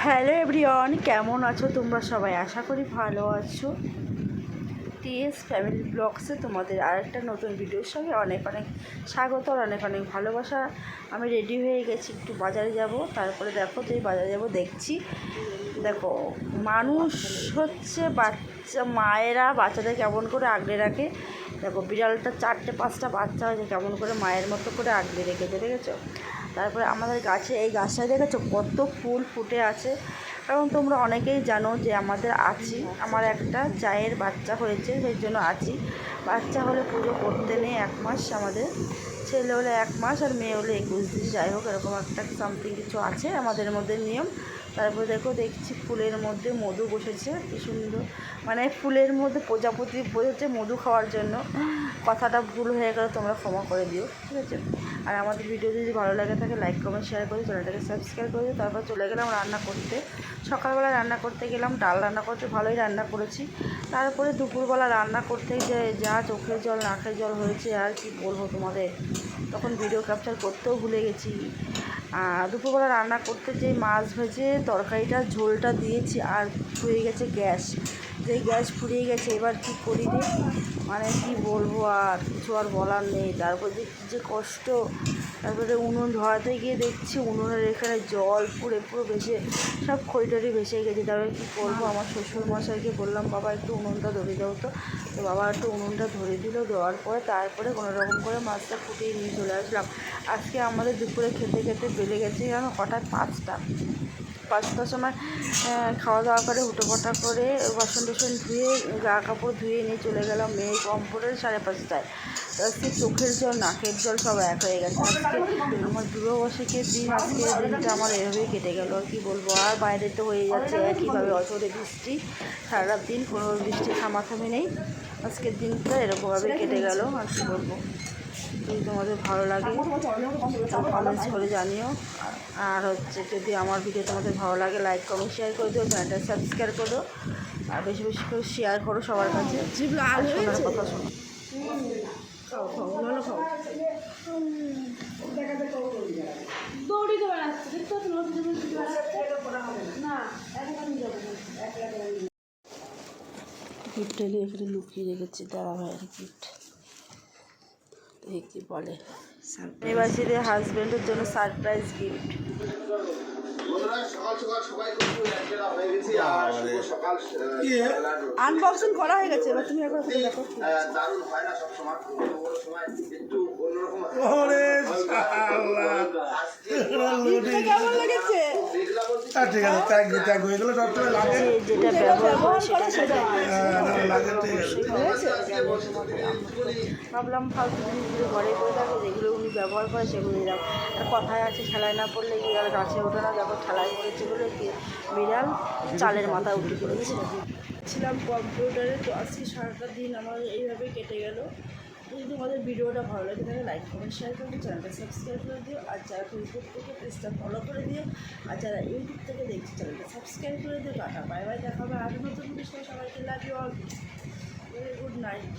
Hello everyone, কেমন আছো তোমরা সবাই? আশা করি ভালো আছো। টিএস ফ্যামিলি ব্লগসে তোমাদের আরেকটা নতুন ভিডিওর সঙ্গে অনেক অনেক স্বাগত আর অনেক অনেক ভালোবাসা। আমি রেডি হয়ে গেছি, একটু বাজারে যাব। তারপরে দেখো যে বাজারে যাব, দেখছি দেখো মানুষ হচ্ছে বাচ্চা মায়েরা বাচ্চাদের কেমন করে আগলে রাখে। দেখো বিড়ালটা 4-5টা বাচ্চা হয়েছে, কেমন করে মায়ের মতো করে আগলে রেখেছে, দেখেছো? তারপরে আমাদের গাছে এই গাছটায় দেখেছো কত ফুল ফুটে আছে। কারণ তোমরা অনেকেই জানো যে আমাদের আমার একটা জায়ের বাচ্চা হয়েছে, সেই জন্য বাচ্চা হলে পুজো করতে নেই 1 মাস। আমাদের ছেলে হলে 1 মাস আর মেয়ে হলে 21 দিন, যাই হোক এরকম একটা সামথিং কিছু আছে আমাদের মধ্যে নিয়ম। তারপরে দেখছি ফুলের মধ্যে মধু বসেছে, কি সুন্দর, মানে ফুলের মধ্যে প্রজাপতি বসেছে মধু খাওয়ার জন্য। কথাটা ভুল হয়ে গেলে তোমরা ক্ষমা করে দিও, ঠিক আছে? আর আমাদের ভিডিও যদি ভালো লাগে থাকে লাইক কমেন্ট শেয়ার করে চ্যানেলটাকে সাবস্ক্রাইব করে দিও। তারপর চলে গেলাম রান্না করতে। সকালবেলা রান্না করতে গেলাম, ডাল রান্না করতে, ভালোই রান্না করেছি। তারপরে দুপুরবেলা রান্না করতে যা চোখের জল নাকের জল হয়েছে আর কি বলবো তোমাদের, তখন ভিডিও ক্যাপচার করতেও ভুলে গেছি। দুপুরবেলা রান্না করতে যে মাছ ভেজে তরকারিটা ঝোলটা দিয়েছি আর ফুরিয়ে গেছে গ্যাস, যেই গ্যাস ফুরিয়ে গেছে। এবার কি করি রে, মানে কি বলবো, আর কিছু আর বলার নেই। তারপর যে কষ্ট, তারপরে উনুন ধরাতে গিয়ে দেখছি উনুনের এখানে জল পুরো ভেসে সব খড়িটরি ভেসে গেছে। তারপরে কী করবো, আমার শ্বশুরমশাইকে বললাম বাবা একটু উনুনটা ধরে দাও তো বাবা একটু উনুনটা ধরে দিল। দেওয়ার পরে তারপরে কোনো রকম করে মাছটা ফুটিয়ে নিয়ে চলে আসলাম। আজকে আমাদের দুপুরে খেতে খেতে বেলে গেছে যেন হঠাৎ 5টার সময় খাওয়া দাওয়া করে হুটোপাটা করে বাসন টাসন ধুয়ে গা কাপড় ধুয়ে নিয়ে চলে গেলাম। মেয়ে কম পড়ে 5:30টায়। আজকে চোখের জল নাকের জল সব এক হয়ে গেছে। আজকে আমার দূরবর্ষকের দিন, আজকের দিনটা আমার এভাবেই কেটে গেল। আর কি বলবো, আর বাইরে তো হয়ে যাচ্ছে একইভাবে অঝরে বৃষ্টি, সারা দিন কোনো বৃষ্টি থামাথামি নেই। আজকের দিনটা এরকমভাবে কেটে গেল। আর কি বলবো, যদি তোমাদের ভালো লাগে কমেন্টস করে জানিও। আর যদি আমার ভিডিও তোমাদের ভালো লাগে লাইক কমেন্ট শেয়ার করে দিও, চ্যানেলটা সাবস্ক্রাইব করো আর বেশি বেশি করে শেয়ার করো সবার কাছে। শোনার কথা শোনো, খাও ভালো খাও। গিফটটা এখানে লুকিয়ে রেখেছি, দাদা ভাইয়ের গিফট। কি বলে, নিবাসীদের হাজব্যান্ডের জন্য সারপ্রাইজ গিফট। আনবক্সিং করা হয়ে গেছে, এবার তুমি একবার দেখো। কেমন লেগেছে? যেটা ব্যবহার করে সেটা ভাবলাম ফালতু জিনিসগুলো ঘরে করে থাকো, যেগুলো উনি ব্যবহার করে সেগুলো দিলাম। আর কথায় আছে ঠেলায় না পড়লে বিড়াল গাছে ওঠে না। দেখো ঠেলায় পড়েছে বলে বিড়াল চালের মাথা উঠে পড়েছে। ছিলাম কম্পিউটারে, তো আজকে সারাটা দিন আমার এইভাবেই কেটে গেল। যদি তোমাদের ভিডিওটা ভালো লাগে তাহলে লাইক কমেন্ট শেয়ার করে দিও, চ্যানেলটা সাবস্ক্রাইব করে দিও। আর যারা ফেসবুক থেকে পেজটা ফলো করে দিও, আর যারা ইউটিউব থেকে দেখছি চ্যানেলটা সাবস্ক্রাইব করে দিও। টাটা বাই বাই, দেখা হবে আরও নতুন বিষয়। সবাইকে love you all, very good night.